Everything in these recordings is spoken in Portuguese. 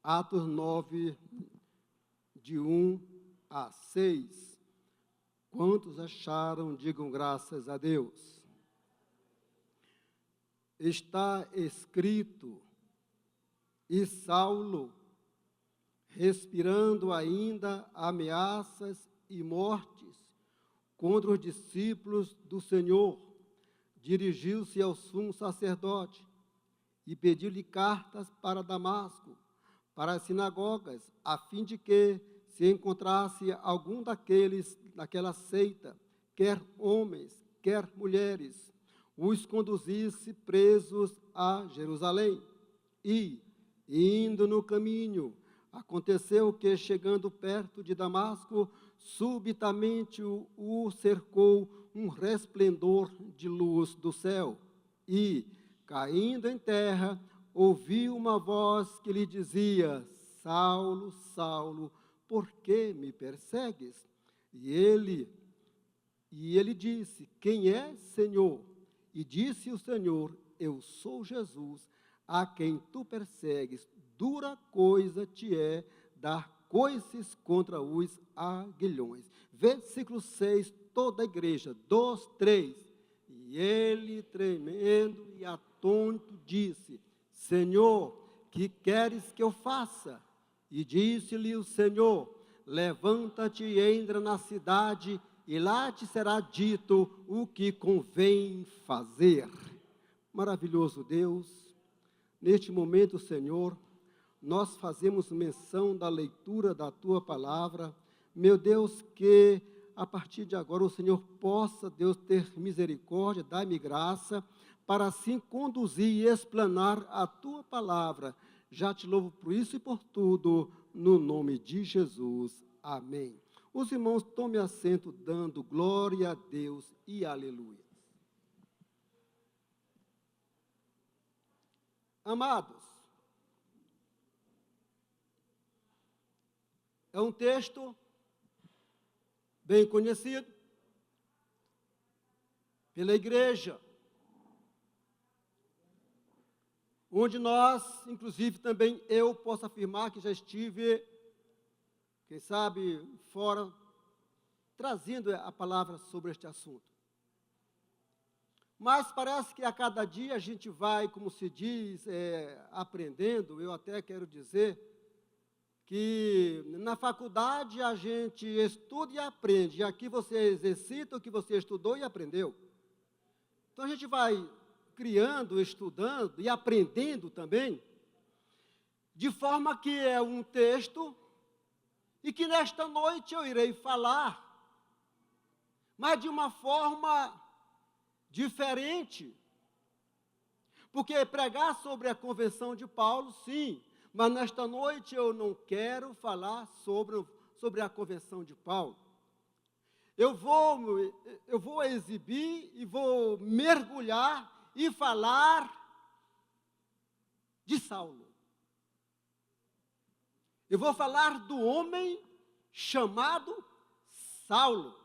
Atos 9, de 1 a 6. Quantos acharam, digam graças a Deus. Está escrito, e Saulo, respirando ainda ameaças e mortes contra os discípulos do Senhor, dirigiu-se ao sumo sacerdote e pediu-lhe cartas para Damasco, para as sinagogas, a fim de que, se encontrasse algum daquela seita, quer homens, quer mulheres, os conduzisse presos a Jerusalém. E, indo no caminho, aconteceu que, chegando perto de Damasco, subitamente o cercou um resplendor de luz do céu. E, caindo em terra, ouviu uma voz que lhe dizia: Saulo, Saulo, por que me persegues? E ele disse: Quem é, Senhor? E disse o Senhor: Eu sou Jesus, a quem tu persegues. Dura coisa te é dar coices contra os aguilhões. Versículo 6, toda a igreja, 2, 3. E ele, tremendo e atônito, disse: Senhor, que queres que eu faça? E disse-lhe o Senhor: Levanta-te e entra na cidade, e lá te será dito o que convém fazer. Maravilhoso Deus, neste momento, Senhor, nós fazemos menção da leitura da Tua Palavra. Meu Deus, que a partir de agora o Senhor possa, Deus, ter misericórdia, dar-me graça, para assim conduzir e explanar a Tua Palavra. Já te louvo por isso e por tudo, no nome de Jesus. Amém. Os irmãos, tomem assento, dando glória a Deus e aleluia. Amados, é um texto bem conhecido pela igreja, onde nós, inclusive também eu posso afirmar que já estive, quem sabe, fora, trazendo a palavra sobre este assunto. Mas parece que a cada dia a gente vai, como se diz, aprendendo. Eu até quero dizer que na faculdade a gente estuda e aprende, e aqui você exercita o que você estudou e aprendeu. Então a gente vai criando, estudando e aprendendo também, de forma que é um texto, e que nesta noite eu irei falar, mas de uma forma diferente, porque pregar sobre a conversão de Paulo, sim, mas nesta noite eu não quero falar sobre a conversão de Paulo. Eu vou exibir e vou mergulhar e falar de Saulo. Eu vou falar do homem chamado Saulo.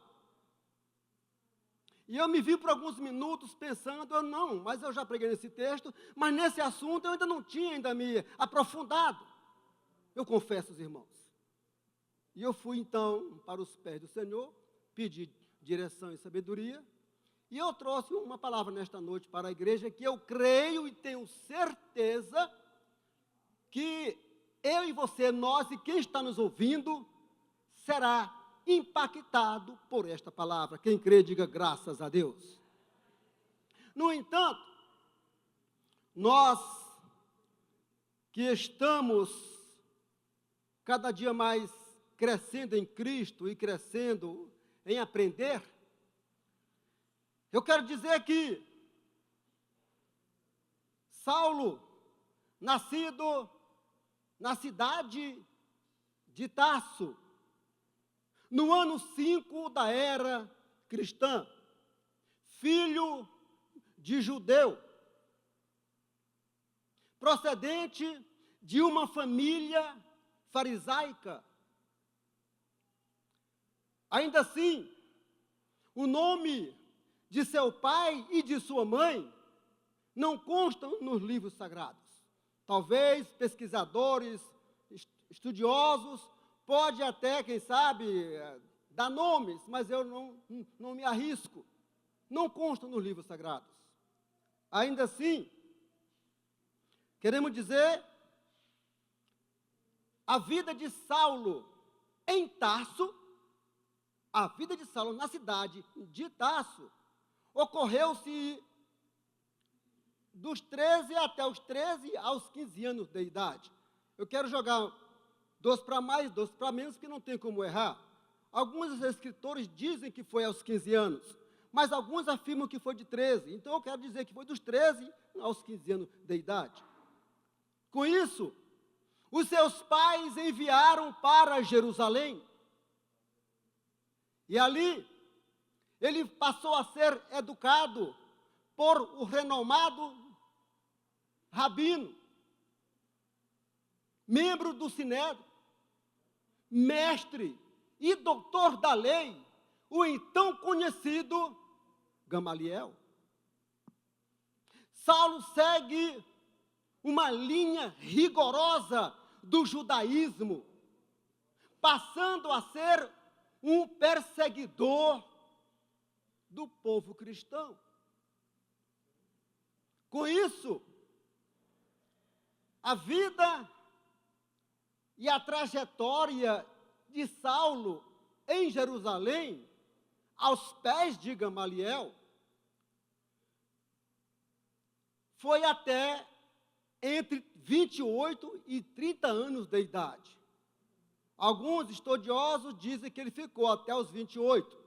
E eu me vi por alguns minutos pensando, mas eu já preguei nesse texto, mas nesse assunto eu ainda não tinha me aprofundado. Eu confesso, os irmãos. E eu fui então para os pés do Senhor, pedi direção e sabedoria, e eu trouxe uma palavra nesta noite para a igreja que eu creio e tenho certeza que eu e você, nós e quem está nos ouvindo, será impactado por esta palavra. Quem crê, diga graças a Deus. No entanto, nós que estamos cada dia mais crescendo em Cristo e crescendo em aprender, eu quero dizer que Saulo, nascido na cidade de Tarso, no ano 5 da era cristã, filho de judeu, procedente de uma família farisaica. Ainda assim, o nome de seu pai e de sua mãe não constam nos livros sagrados. Talvez pesquisadores estudiosos, pode até, quem sabe, dar nomes, mas eu não me arrisco. Não constam nos livros sagrados. Ainda assim, queremos dizer, a vida de Saulo em Tarso, a vida de Saulo na cidade de Tarso, ocorreu-se dos 13 até os 13 aos 15 anos de idade. Eu quero jogar 2 para mais, 2 para menos, que não tem como errar. Alguns escritores dizem que foi aos 15 anos, mas alguns afirmam que foi de 13. Então eu quero dizer que foi dos 13 aos 15 anos de idade. Com isso, os seus pais enviaram para Jerusalém. E ali, ele passou a ser educado por o renomado rabino, membro do Sinédrio, mestre e doutor da lei, o então conhecido Gamaliel. Saulo segue uma linha rigorosa do judaísmo, passando a ser um perseguidor do povo cristão. Com isso, a vida e a trajetória de Saulo em Jerusalém, aos pés de Gamaliel, foi até entre 28 e 30 anos de idade. Alguns estudiosos dizem que ele ficou até os 28.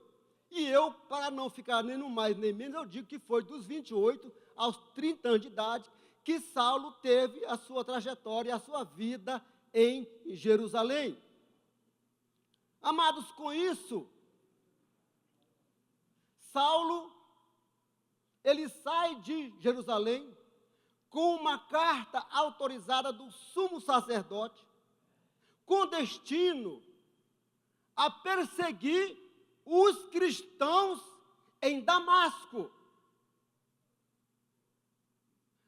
E eu, para não ficar nem no mais nem menos, eu digo que foi dos 28 aos 30 anos de idade que Saulo teve a sua trajetória, a sua vida em Jerusalém. Amados, com isso, Saulo, ele sai de Jerusalém com uma carta autorizada do sumo sacerdote, com destino a perseguir os cristãos em Damasco.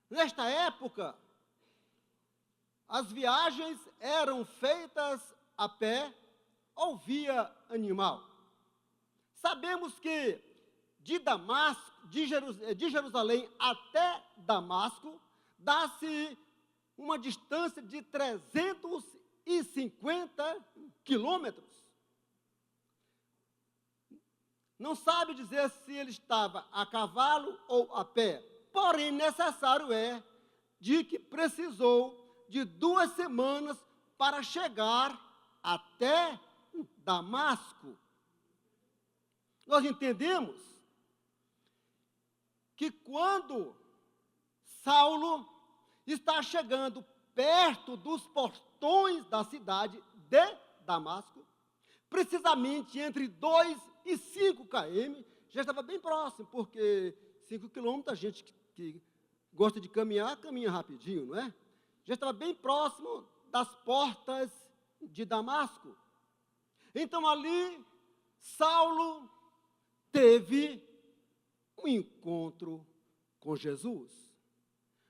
Nesta época, as viagens eram feitas a pé ou via animal. Sabemos que de Jerusalém até Damasco, dá-se uma distância de 350 quilômetros. Não sabe dizer se ele estava a cavalo ou a pé. Porém, necessário é de que precisou de 2 semanas para chegar até Damasco. Nós entendemos que quando Saulo está chegando perto dos portões da cidade de Damasco, precisamente entre 2 e 5 km, já estava bem próximo, porque 5 quilômetros, a gente que gosta de caminhar, caminha rapidinho, não é? Já estava bem próximo das portas de Damasco. Então ali, Saulo teve um encontro com Jesus.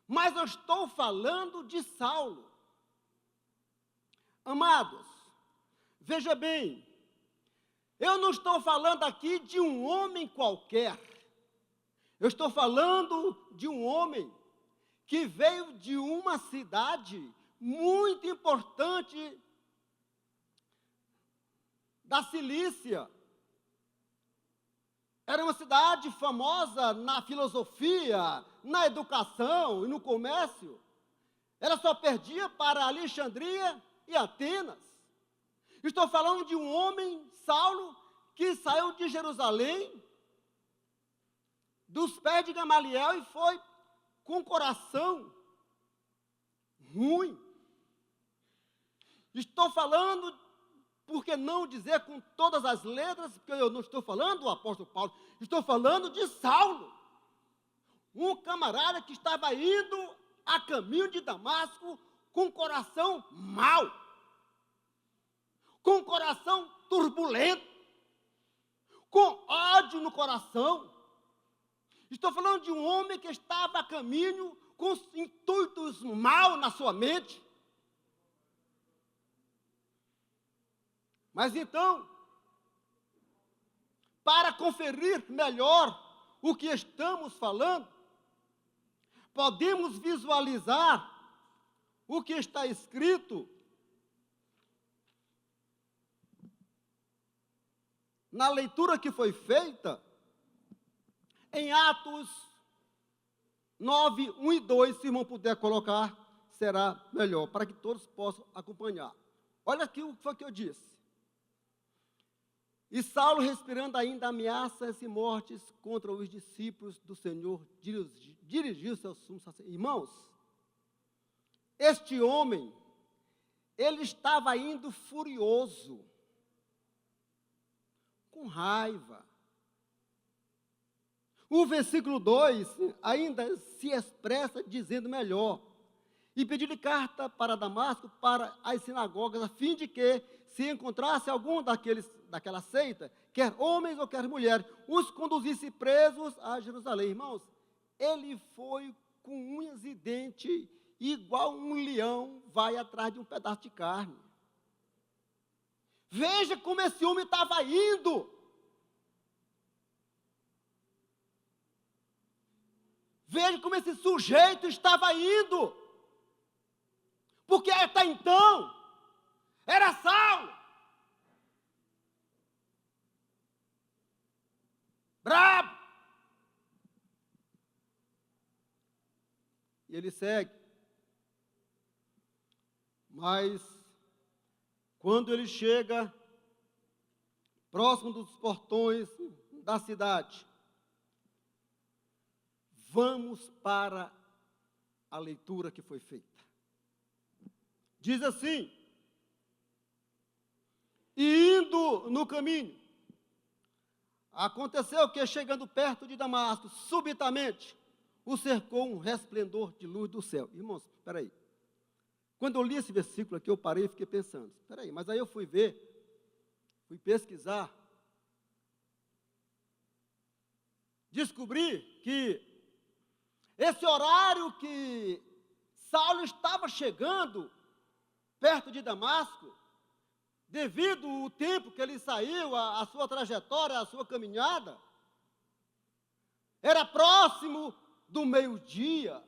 Mas eu estou falando de Saulo. Amados, veja bem, eu não estou falando aqui de um homem qualquer. Eu estou falando de um homem que veio de uma cidade muito importante da Cilícia. Era uma cidade famosa na filosofia, na educação e no comércio. Ela só perdia para Alexandria e Atenas. Estou falando de um homem, Saulo, que saiu de Jerusalém, dos pés de Gamaliel, e foi com o coração ruim. Estou falando, por que não dizer com todas as letras, porque eu não estou falando do apóstolo Paulo, estou falando de Saulo, um camarada que estava indo a caminho de Damasco com o coração mau, com o coração turbulento, com ódio no coração. Estou falando de um homem que estava a caminho com intuitos maus na sua mente. Mas então, para conferir melhor o que estamos falando, podemos visualizar o que está escrito na leitura que foi feita em Atos 9, 1 e 2, se o irmão puder colocar, será melhor, para que todos possam acompanhar. Olha aqui o que foi que eu disse. E Saulo, respirando ainda ameaças e mortes contra os discípulos do Senhor, dirigiu-se ao sumo sacerdote. Irmãos, este homem, ele estava indo furioso, com raiva. O versículo 2 ainda se expressa dizendo melhor. E pediu-lhe carta para Damasco, para as sinagogas, a fim de que, se encontrasse algum daquela seita, quer homens ou quer mulheres, os conduzisse presos a Jerusalém. Irmãos, ele foi com unhas e dentes, igual um leão vai atrás de um pedaço de carne. Veja como esse homem estava indo. Veja como esse sujeito estava indo. Porque até então, era Saulo. Brabo. E ele segue. Mas, quando ele chega próximo dos portões da cidade, vamos para a leitura que foi feita. Diz assim: e indo no caminho, aconteceu que, chegando perto de Damasco, subitamente o cercou um resplendor de luz do céu. Irmãos, espera aí. Quando eu li esse versículo aqui, eu parei e fiquei pensando, espera aí, mas aí eu fui pesquisar, descobri que esse horário que Saulo estava chegando perto de Damasco, devido ao tempo que ele saiu, a sua trajetória, a sua caminhada, era próximo do meio-dia,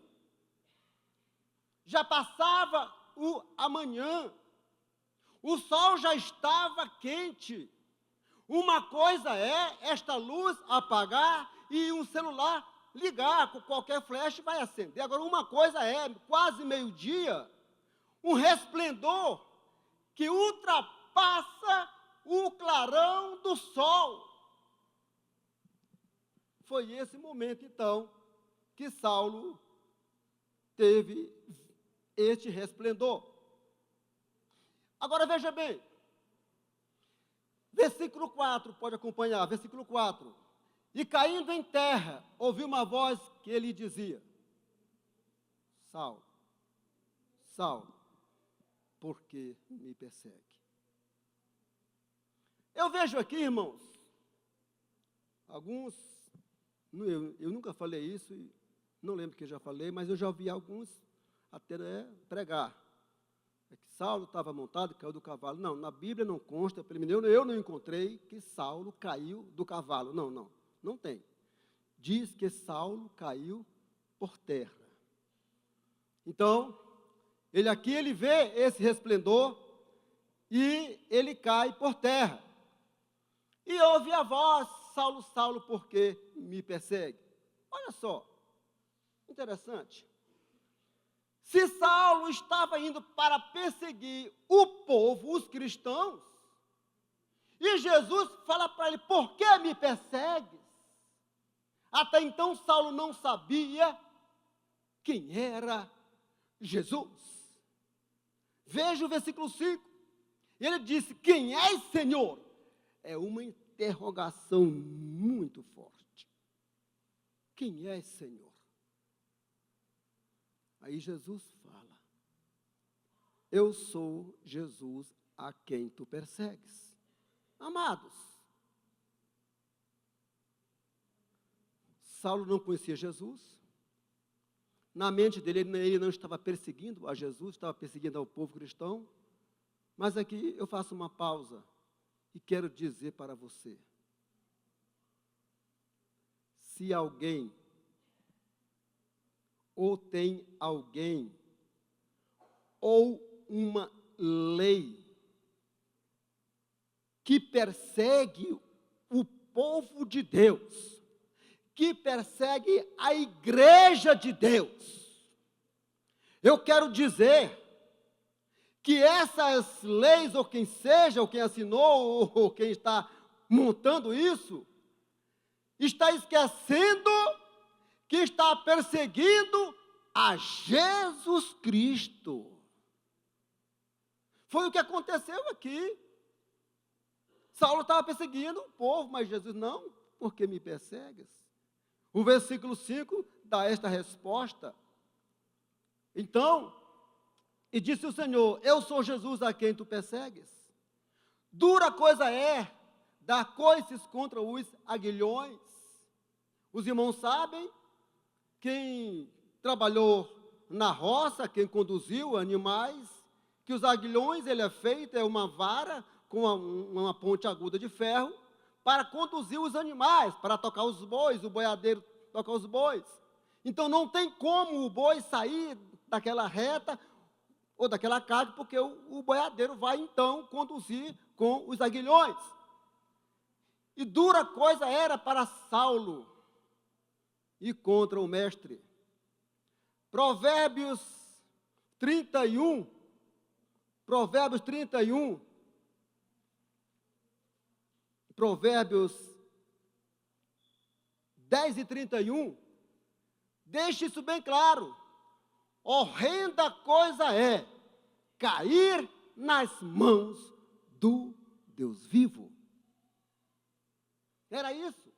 já passava o amanhã, o sol já estava quente. Uma coisa é esta luz apagar e um celular ligar, com qualquer flash vai acender. Agora, uma coisa é, quase meio-dia, um resplendor que ultrapassa o clarão do sol. Foi esse momento, então, que Saulo teve este resplendor. Agora, veja bem, versículo 4, pode acompanhar, versículo 4. E caindo em terra, ouviu uma voz que lhe dizia: Saulo, Saulo, por que me persegue? Eu vejo aqui, irmãos, alguns, eu nunca falei isso, não lembro que já falei, mas eu já ouvi alguns até pregar. É que Saulo estava montado e caiu do cavalo. Não, na Bíblia não consta, pelo menos eu não encontrei que Saulo caiu do cavalo. Não tem. Diz que Saulo caiu por terra. Então, ele vê esse resplendor e ele cai por terra. E ouve a voz: Saulo, Saulo, por que me persegue? Olha só, interessante. Se Saulo estava indo para perseguir o povo, os cristãos, e Jesus fala para ele: por que me persegues? Até então Saulo não sabia quem era Jesus. Veja o versículo 5. Ele disse: quem és, Senhor? É uma interrogação muito forte. Quem és, Senhor? Aí Jesus fala: eu sou Jesus a quem tu persegues. Amados, Saulo não conhecia Jesus. Na mente dele, ele não estava perseguindo a Jesus, estava perseguindo ao povo cristão. Mas aqui eu faço uma pausa. E quero dizer para você, se alguém, ou tem alguém, ou uma lei que persegue o povo de Deus, que persegue a igreja de Deus, eu quero dizer que essas leis, ou quem seja, ou quem assinou, ou quem está montando isso, está esquecendo que está perseguindo a Jesus Cristo. Foi o que aconteceu aqui. Saulo estava perseguindo o povo, mas Jesus, não, porque me persegues? O versículo 5 dá esta resposta. Então, e disse o Senhor, eu sou Jesus a quem tu persegues. Dura coisa é dar coices contra os aguilhões. Os irmãos sabem, quem trabalhou na roça, quem conduziu animais, que os aguilhões, ele é feito, é uma vara com uma ponte aguda de ferro, para conduzir os animais, para tocar os bois, o boiadeiro tocar os bois. Então não tem como o boi sair daquela reta, ou daquela carga, porque o boiadeiro vai então conduzir com os aguilhões. E dura coisa era para Saulo ir contra o mestre. Provérbios 31, 10 e 31, deixa isso bem claro. Horrenda coisa é cair nas mãos do Deus vivo. Era isso.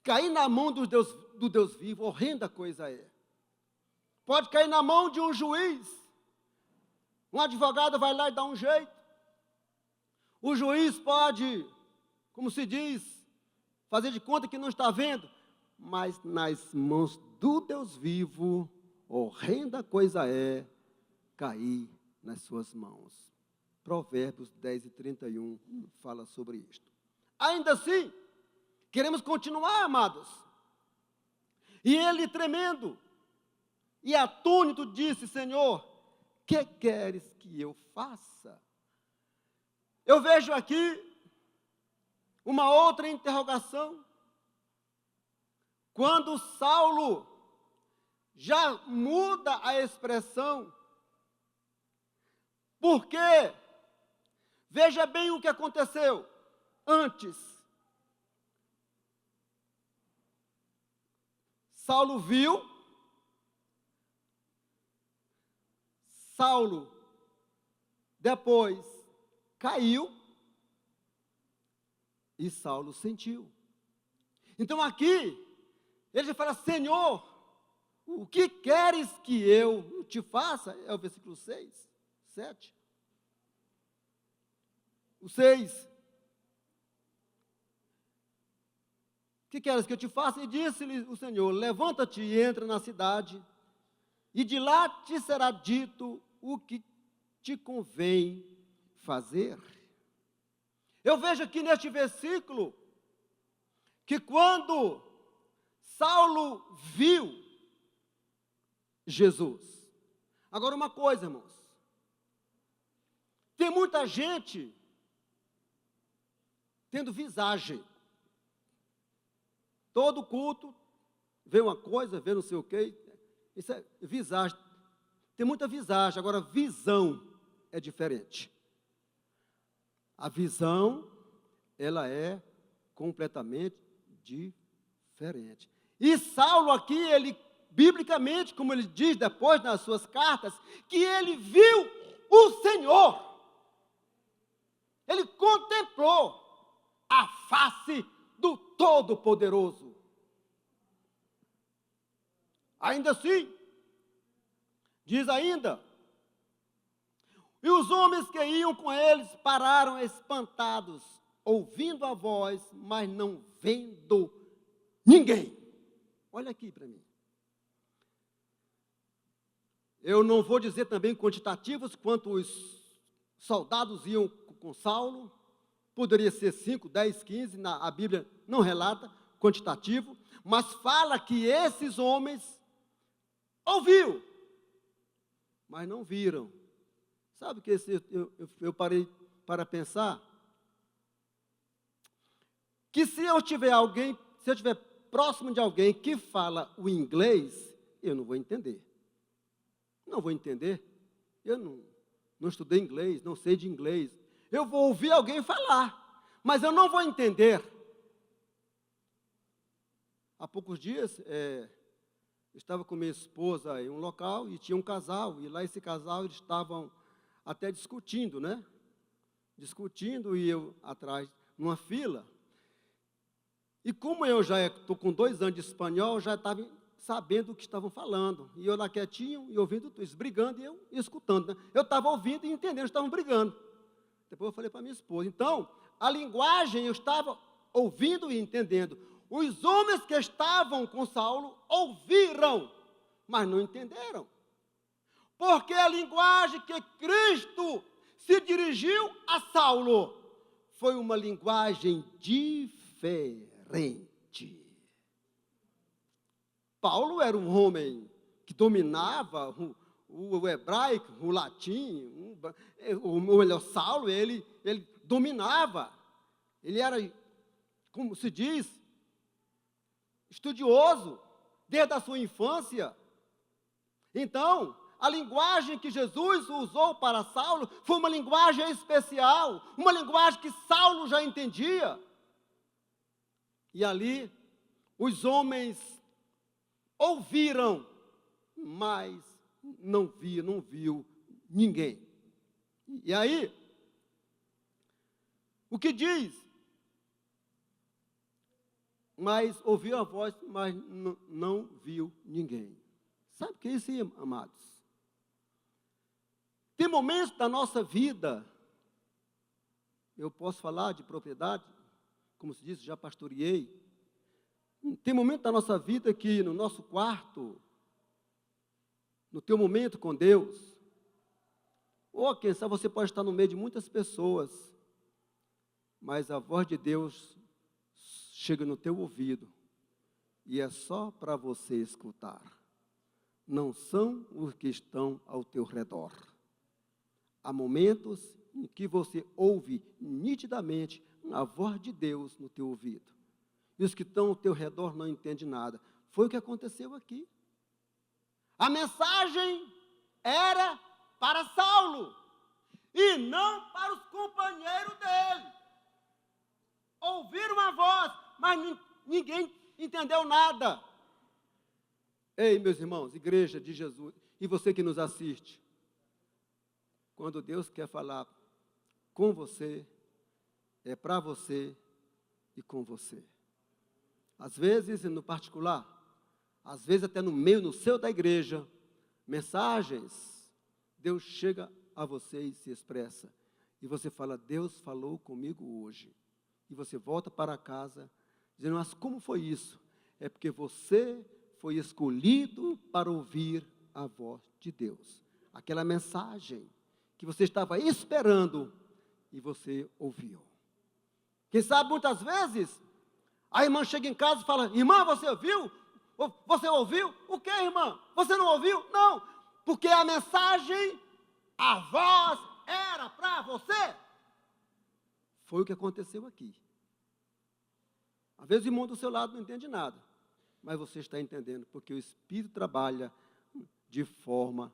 Cair na mão do Deus vivo, horrenda coisa é. Pode cair na mão de um juiz. Um advogado vai lá e dá um jeito. O juiz pode, como se diz, fazer de conta que não está vendo. Mas nas mãos do Deus vivo, horrenda coisa é cair nas suas mãos. Provérbios 10 e 31 fala sobre isto. Ainda assim, queremos continuar, amados. E ele, tremendo e atônito, disse, Senhor, que queres que eu faça? Eu vejo aqui uma outra interrogação. Quando Saulo já muda a expressão, porque, veja bem o que aconteceu antes. Saulo viu, Saulo depois caiu e Saulo sentiu. Então aqui, ele fala, Senhor, o que queres que eu te faça? É o versículo 6, 7. O 6. O que queres que eu te faça? E disse-lhe o Senhor, levanta-te e entra na cidade, e de lá te será dito o que te convém fazer. Eu vejo aqui neste versículo, que quando Saulo viu Jesus. Agora uma coisa, irmãos. Tem muita gente tendo visagem. Todo culto vê uma coisa, vê não sei o quê. Isso é visagem. Tem muita visagem. Agora, visão é diferente. A visão, ela é completamente diferente. E Saulo aqui, ele, biblicamente, como ele diz depois nas suas cartas, que ele viu o Senhor. Ele contemplou a face do Todo-Poderoso. Ainda assim, diz ainda, e os homens que iam com eles pararam espantados, ouvindo a voz, mas não vendo ninguém. Olha aqui para mim. Eu não vou dizer também quantitativos, quanto os soldados iam com Saulo, poderia ser 5, 10, 15, a Bíblia não relata quantitativo, mas fala que esses homens ouviram, mas não viram. Sabe o que eu parei para pensar? Que se eu tiver próximo de alguém que fala o inglês, eu não vou entender. Não vou entender. Eu não estudei inglês, não sei de inglês. Eu vou ouvir alguém falar, mas eu não vou entender. Há poucos dias, eu estava com minha esposa em um local e tinha um casal, e lá esse casal eles estavam até discutindo, né? Discutindo e eu atrás, numa fila. E como eu já estou com 2 anos de espanhol, já estava sabendo o que estavam falando. E eu lá quietinho e ouvindo eles brigando e eu escutando, né? Eu estava ouvindo e entendendo, estavam brigando. Depois eu falei para minha esposa. Então, a linguagem eu estava ouvindo e entendendo. Os homens que estavam com Saulo ouviram, mas não entenderam. Porque a linguagem que Cristo se dirigiu a Saulo foi uma linguagem diferente. Paulo era um homem que dominava o hebraico, o latim, ou melhor, Saulo, ele dominava. Ele era, como se diz, estudioso, desde a sua infância. Então, a linguagem que Jesus usou para Saulo foi uma linguagem especial, uma linguagem que Saulo já entendia. E ali, os homens ouviram, mas não viu ninguém. E aí, o que diz? Mas ouviu a voz, mas não viu ninguém. Sabe o que é isso, amados? Tem momentos da nossa vida, eu posso falar de propriedade, como se diz, já pastoreei. Tem momentos da nossa vida que no nosso quarto, no teu momento com Deus, ou quem sabe você pode estar no meio de muitas pessoas, mas a voz de Deus chega no teu ouvido e é só para você escutar. Não são os que estão ao teu redor. Há momentos em que você ouve nitidamente a voz de Deus no teu ouvido. E os que estão ao teu redor não entendem nada. Foi o que aconteceu aqui. A mensagem era para Saulo e não para os companheiros dele. Ouviram a voz, mas ninguém entendeu nada. Ei, meus irmãos, igreja de Jesus, e você que nos assiste, quando Deus quer falar com você, é para você e com você. Às vezes, no particular, às vezes até no seio da igreja, mensagens, Deus chega a você e se expressa. E você fala, Deus falou comigo hoje. E você volta para casa, dizendo, mas como foi isso? É porque você foi escolhido para ouvir a voz de Deus. Aquela mensagem que você estava esperando e você ouviu. Quem sabe muitas vezes, a irmã chega em casa e fala, irmã, você ouviu? Você ouviu? O que, irmã? Você não ouviu? Não, porque a mensagem, a voz era para você. Foi o que aconteceu aqui. Às vezes o irmão do seu lado não entende nada, mas você está entendendo, porque o Espírito trabalha de forma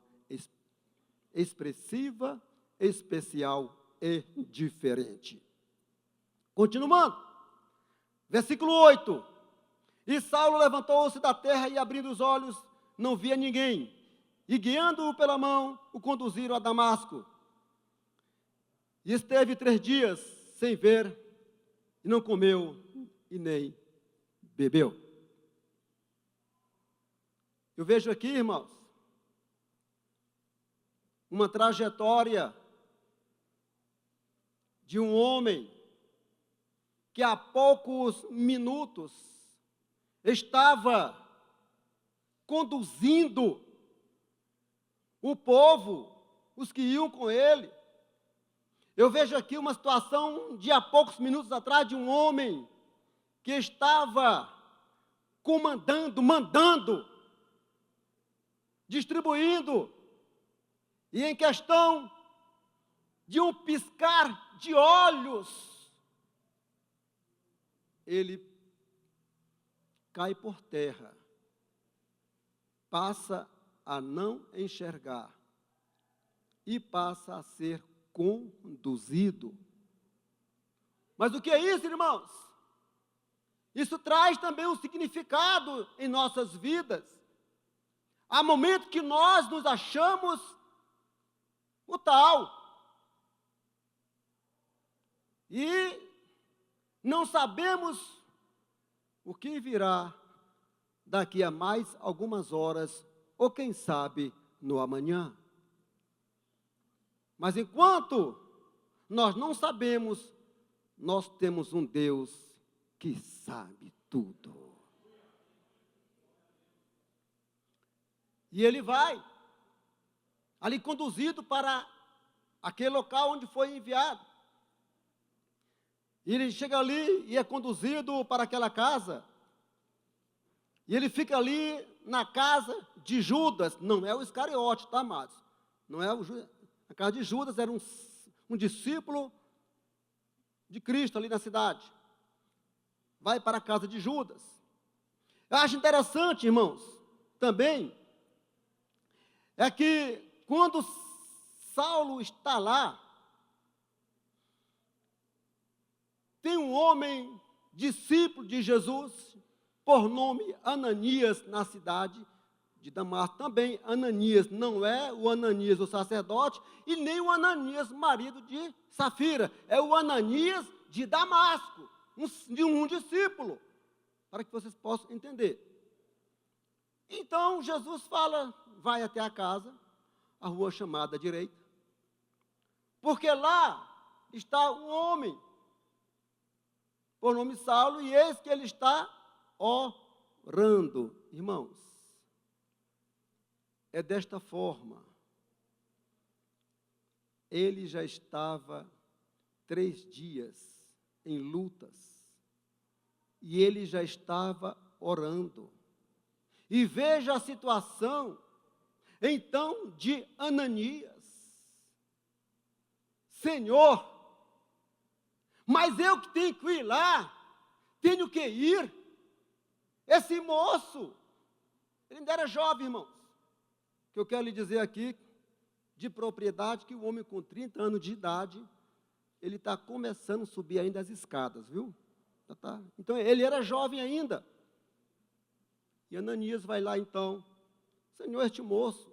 expressiva, especial e diferente. Continuando, versículo 8. E Saulo levantou-se da terra e, abrindo os olhos, não via ninguém. E, guiando-o pela mão, o conduziram a Damasco. E esteve 3 dias sem ver, e não comeu, e nem bebeu. Eu vejo aqui, irmãos, uma trajetória de um homem que há poucos minutos estava conduzindo o povo, os que iam com ele, Eu vejo aqui uma situação de há poucos minutos atrás de um homem que estava comandando, mandando, distribuindo, e em questão de um piscar de olhos, ele cai por terra, passa a não enxergar e passa a ser conduzido. Mas o que é isso, irmãos? Isso traz também um significado em nossas vidas. Há momentos que nós nos achamos o tal e não sabemos o que virá daqui a mais algumas horas, ou quem sabe no amanhã. Mas enquanto nós não sabemos, nós temos um Deus que sabe tudo. E ele vai, ali conduzido para aquele local onde foi enviado. E ele chega ali e é conduzido para aquela casa. E ele fica ali na casa de Judas. Não é o Iscariote, tá, amados? Não é o Judas. A casa de Judas era um discípulo de Cristo ali na cidade. Vai para a casa de Judas. Eu acho interessante, irmãos, também, é que quando Saulo está lá, tem um homem, discípulo de Jesus, por nome Ananias, na cidade de Damasco. Também Ananias não é o Ananias, o sacerdote, e nem o Ananias, marido de Safira. É o Ananias de Damasco, de um discípulo, para que vocês possam entender. Então, Jesus fala, vai até a casa, a rua chamada direita, porque lá está um homem, por nome Saulo, e eis que ele está orando. Irmãos, é desta forma. Ele já estava 3 dias em lutas, e ele já estava orando. E veja a situação, então, de Ananias. Senhor, mas eu que tenho que ir lá, tenho que ir. Esse moço, ele ainda era jovem, irmãos. Que eu quero lhe dizer aqui, de propriedade, que o homem com 30 anos de idade, ele está começando a subir ainda as escadas, viu? Tá. Então, ele era jovem ainda. E Ananias vai lá, então, Senhor, este moço,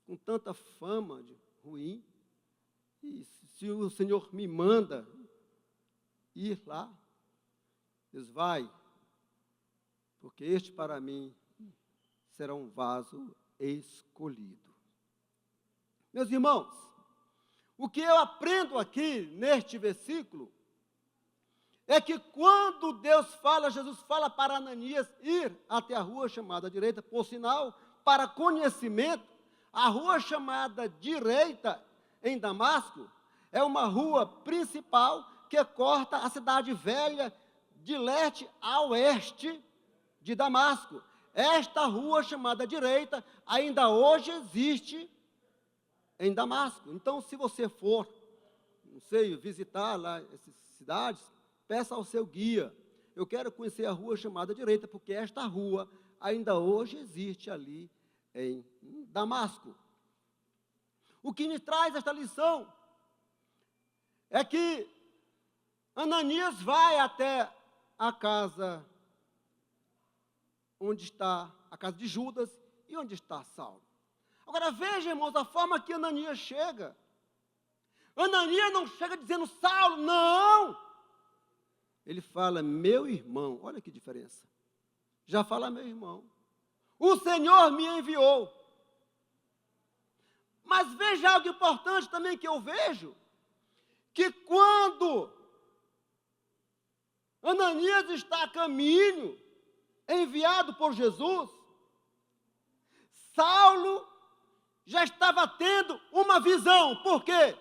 com tanta fama de ruim, e se o Senhor me manda ir lá, diz, vai, porque este para mim será um vaso escolhido. Meus irmãos, o que eu aprendo aqui neste versículo é que quando Deus fala, Jesus fala para Ananias ir até a rua chamada direita, por sinal, para conhecimento, a rua chamada direita em Damasco é uma rua principal que corta a cidade velha de leste a oeste de Damasco. Esta rua chamada direita ainda hoje existe em Damasco. Então, se você for, não sei, visitar lá essas cidades, peça ao seu guia. Eu quero conhecer a rua chamada direita, porque esta rua ainda hoje existe ali em Damasco. O que me traz esta lição é que Ananias vai até a casa onde está a casa de Judas e onde está Saulo. Agora veja, irmãos, a forma que Ananias chega. Ananias não chega dizendo Saulo, não. Ele fala, meu irmão, olha que diferença. Já fala meu irmão. O Senhor me enviou. Mas veja algo importante também que eu vejo, que quando Ananias está a caminho, enviado por Jesus, Saulo já estava tendo uma visão. Por quê?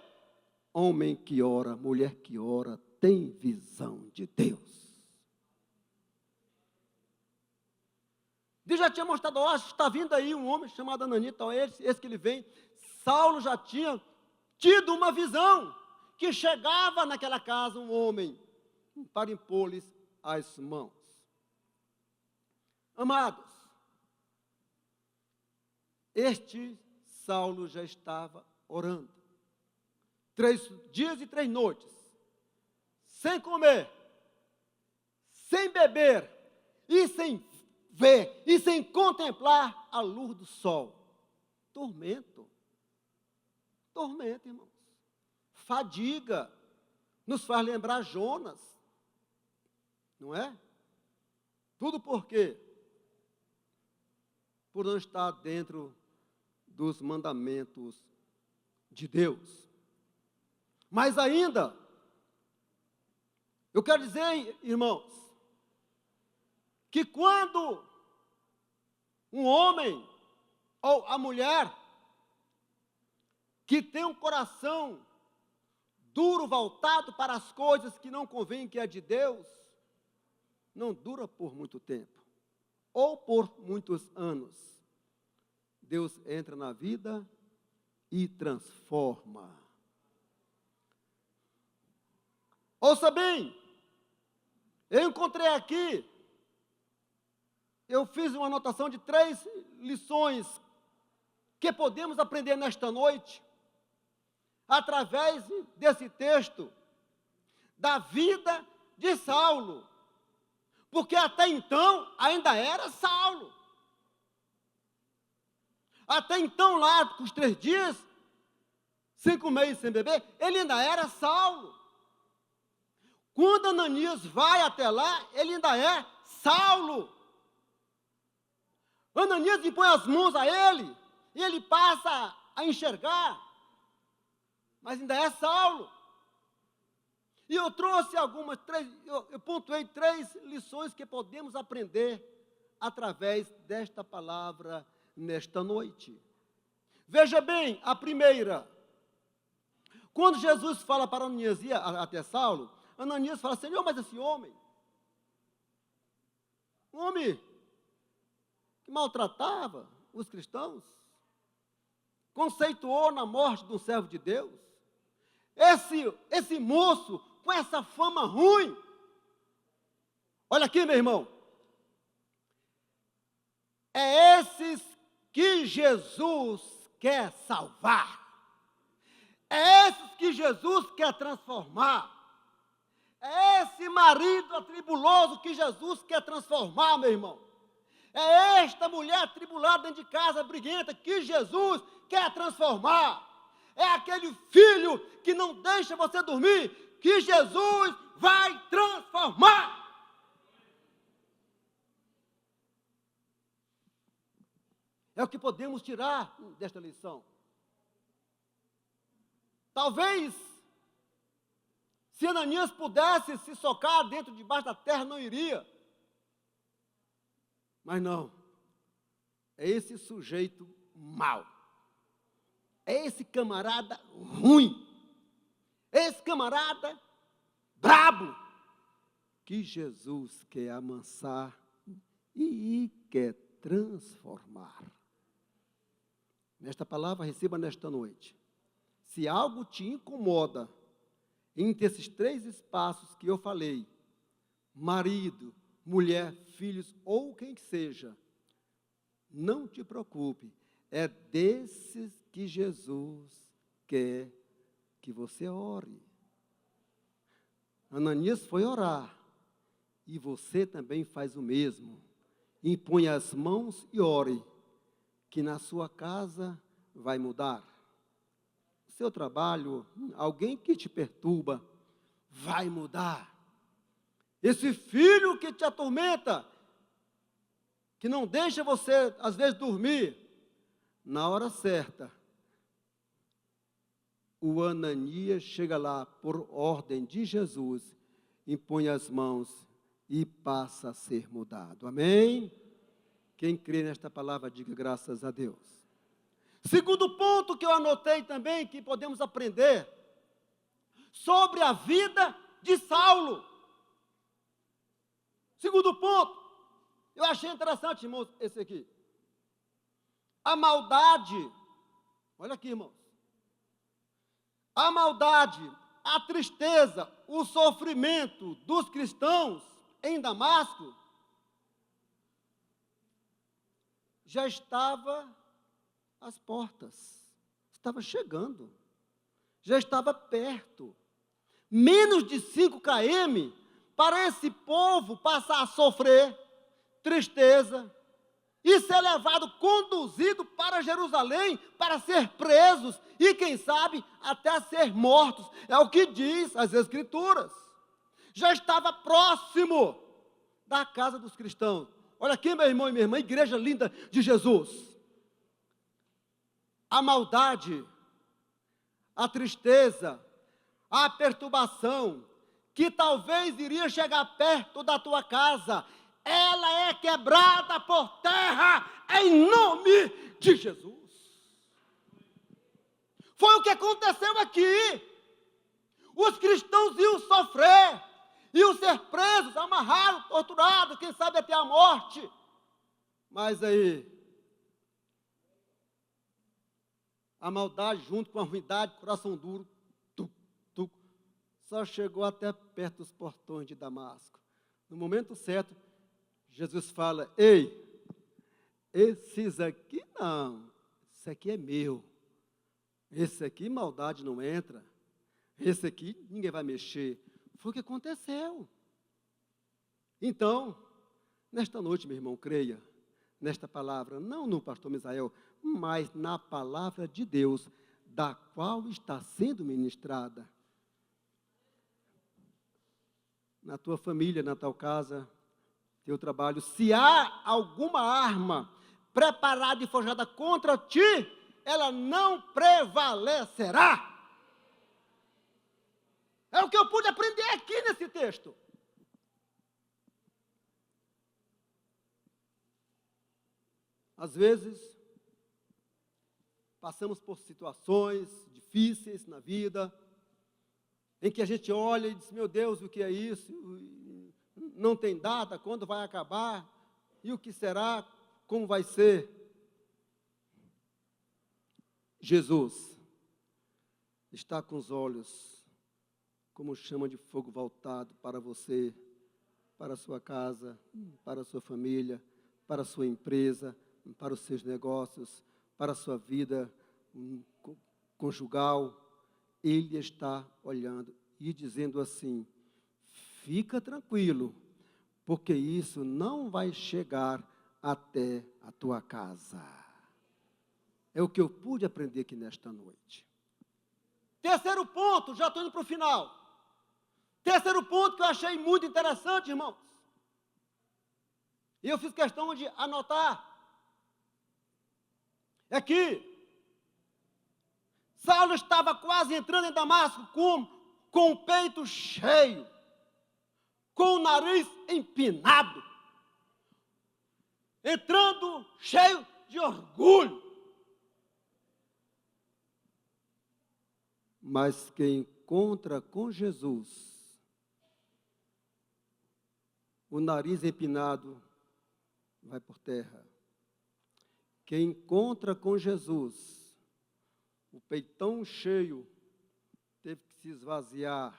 Homem que ora, mulher que ora, tem visão de Deus. Deus já tinha mostrado, está vindo aí um homem chamado Ananias, então esse que ele vem. Saulo já tinha tido uma visão, que chegava naquela casa um homem para impor-lhes as mãos. Amados, este Saulo já estava orando. 3 dias e 3 noites, sem comer, sem beber, e sem ver, e sem contemplar a luz do sol. Tormento, irmãos. Fadiga, nos faz lembrar Jonas, não é? Tudo por quê? Por não estar dentro dos mandamentos de Deus. Mas ainda, eu quero dizer, irmãos, que quando um homem ou a mulher que tem um coração duro, voltado para as coisas que não convém, que é de Deus, não dura por muito tempo, ou por muitos anos. Deus entra na vida e transforma. Ouça bem, eu encontrei aqui, eu fiz uma anotação de 3 lições que podemos aprender nesta noite, através desse texto, da vida de Saulo, porque até então ainda era Saulo. Até então, lá com os 3 dias, sem comer e sem beber, ele ainda era Saulo. Quando Ananias vai até lá, ele ainda é Saulo. Ananias impõe as mãos a ele, e ele passa a enxergar, mas ainda é Saulo. E eu trouxe eu pontuei 3 lições que podemos aprender através desta palavra nesta noite. Veja bem, a primeira, quando Jesus fala para Ananias ir até Saulo, Ananias fala: Senhor, mas esse homem, um homem que maltratava os cristãos, conceituou na morte de um servo de Deus, esse moço com essa fama ruim. Olha aqui, meu irmão, é esses que Jesus quer salvar, é esses que Jesus quer transformar, é esse marido atribuloso que Jesus quer transformar, meu irmão. É esta mulher atribulada dentro de casa, briguenta, que Jesus quer transformar. É aquele filho que não deixa você dormir, que Jesus vai transformar. É o que podemos tirar desta lição. Talvez, se Ananias pudesse se socar debaixo da terra, não iria. Mas não, é esse sujeito mau, é esse camarada ruim, é esse camarada brabo, que Jesus quer amansar e quer transformar. Nesta palavra, receba nesta noite. Se algo te incomoda, entre esses 3 espaços que eu falei, marido, mulher, filhos ou quem que seja, não te preocupe, é desses que Jesus quer que você ore. Ananias foi orar, e você também faz o mesmo. Impõe as mãos e ore, que na sua casa vai mudar. O seu trabalho, alguém que te perturba, vai mudar. Esse filho que te atormenta, que não deixa você, às vezes, dormir, na hora certa, o Ananias chega lá, por ordem de Jesus, impõe as mãos e passa a ser mudado. Amém? Quem crê nesta palavra, diga graças a Deus. Segundo ponto que eu anotei também, que podemos aprender, sobre a vida de Saulo. Segundo ponto, eu achei interessante, irmãos, esse aqui. A maldade, olha aqui, irmãos. A maldade, a tristeza, o sofrimento dos cristãos em Damasco já estava às portas, estava chegando, já estava perto. Menos de 5 km para esse povo passar a sofrer tristeza e ser levado, conduzido para Jerusalém, para ser presos e, quem sabe, até ser mortos. É o que diz as Escrituras. Já estava próximo da casa dos cristãos. Olha aqui, meu irmão e minha irmã, igreja linda de Jesus. A maldade, a tristeza, a perturbação, que talvez iria chegar perto da tua casa, ela é quebrada por terra em nome de Jesus. Foi o que aconteceu aqui. Os cristãos iam sofrer, iam ser presos, amarrados, torturados, quem sabe até a morte. Mas aí, a maldade junto com a ruindade, coração duro, só chegou até perto dos portões de Damasco. No momento certo, Jesus fala: ei, esses aqui não, esse aqui é meu. Esse aqui maldade não entra. Esse aqui ninguém vai mexer. Foi o que aconteceu. Então, nesta noite, meu irmão, creia nesta palavra, não no pastor Misael, mas na palavra de Deus, da qual está sendo ministrada. Na tua família, na tua casa, teu trabalho, se há alguma arma preparada e forjada contra ti, ela não prevalecerá. É o que eu pude aprender aqui nesse texto. Às vezes, passamos por situações difíceis na vida, em que a gente olha e diz: meu Deus, o que é isso? Não tem data, quando vai acabar? E o que será? Como vai ser? Jesus está com os olhos como chama de fogo voltado para você, para a sua casa, para a sua família, para a sua empresa, para os seus negócios, para a sua vida conjugal. Ele está olhando e dizendo assim: fica tranquilo, porque isso não vai chegar até a tua casa. É o que eu pude aprender aqui nesta noite. Terceiro ponto, já estou indo para o final. Terceiro ponto que eu achei muito interessante, irmãos. E eu fiz questão de anotar. É que Saulo estava quase entrando em Damasco com o peito cheio, com o nariz empinado, entrando cheio de orgulho. Mas quem encontra com Jesus, o nariz empinado vai por terra. Quem encontra com Jesus, o peitão cheio teve que se esvaziar.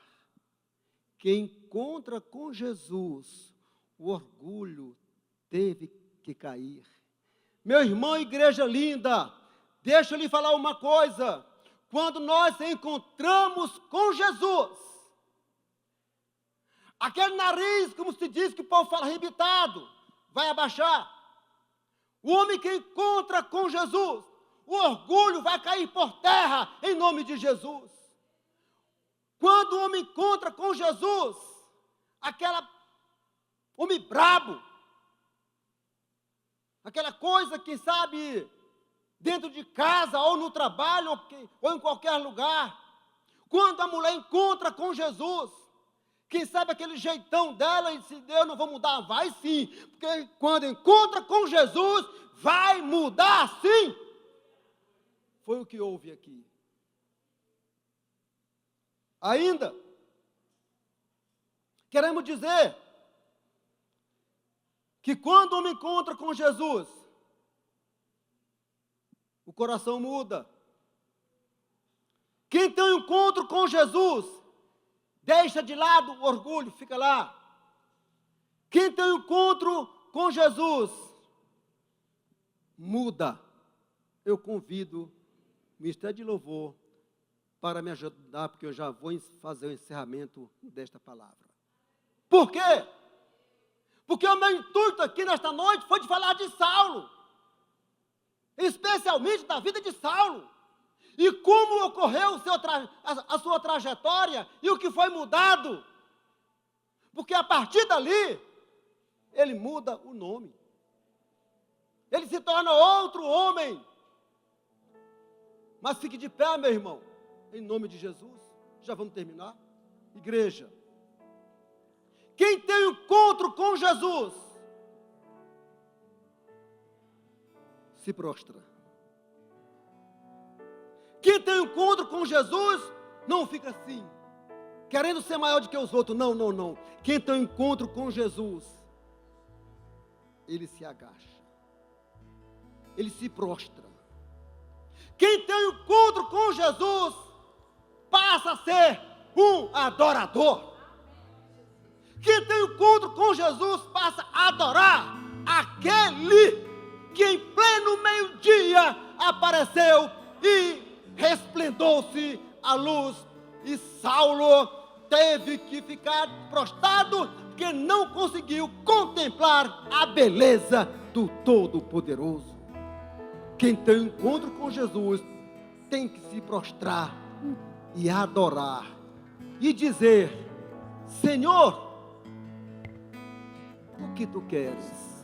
Quem encontra com Jesus, o orgulho teve que cair. Meu irmão, igreja linda, deixa eu lhe falar uma coisa. Quando nós encontramos com Jesus, aquele nariz, como se diz que o povo fala, arrebitado, vai abaixar. O homem que encontra com Jesus, o orgulho vai cair por terra, em nome de Jesus. Quando o homem encontra com Jesus, aquela homem brabo, aquela coisa que sabe, dentro de casa, ou no trabalho, ou em qualquer lugar, quando a mulher encontra com Jesus, quem sabe aquele jeitão dela e se eu não vou mudar, vai sim, porque quando encontra com Jesus, vai mudar sim. Foi o que houve aqui. Ainda, queremos dizer que quando o homem encontra com Jesus, o coração muda. Quem tem um encontro com Jesus, deixa de lado o orgulho, fica lá. Quem tem um encontro com Jesus, muda. Eu convido o Ministério de Louvor para me ajudar, porque eu já vou fazer o encerramento desta palavra. Por quê? Porque o meu intuito aqui nesta noite foi de falar de Saulo, especialmente da vida de Saulo, e como ocorreu a sua trajetória e o que foi mudado, porque a partir dali, ele muda o nome, ele se torna outro homem. Mas fique de pé, meu irmão, em nome de Jesus. Já vamos terminar. Igreja, quem tem encontro com Jesus, se prostra. Quem tem encontro com Jesus, não fica assim, querendo ser maior do que os outros. Não, não, não. Quem tem encontro com Jesus, ele se agacha, ele se prostra. Quem tem encontro com Jesus, passa a ser um adorador. Quem tem encontro com Jesus, passa a adorar aquele que em pleno meio-dia apareceu e resplendou-se a luz. E Saulo teve que ficar prostrado, porque não conseguiu contemplar a beleza do Todo-Poderoso. Quem tem encontro com Jesus tem que se prostrar e adorar e dizer: Senhor, o que tu queres?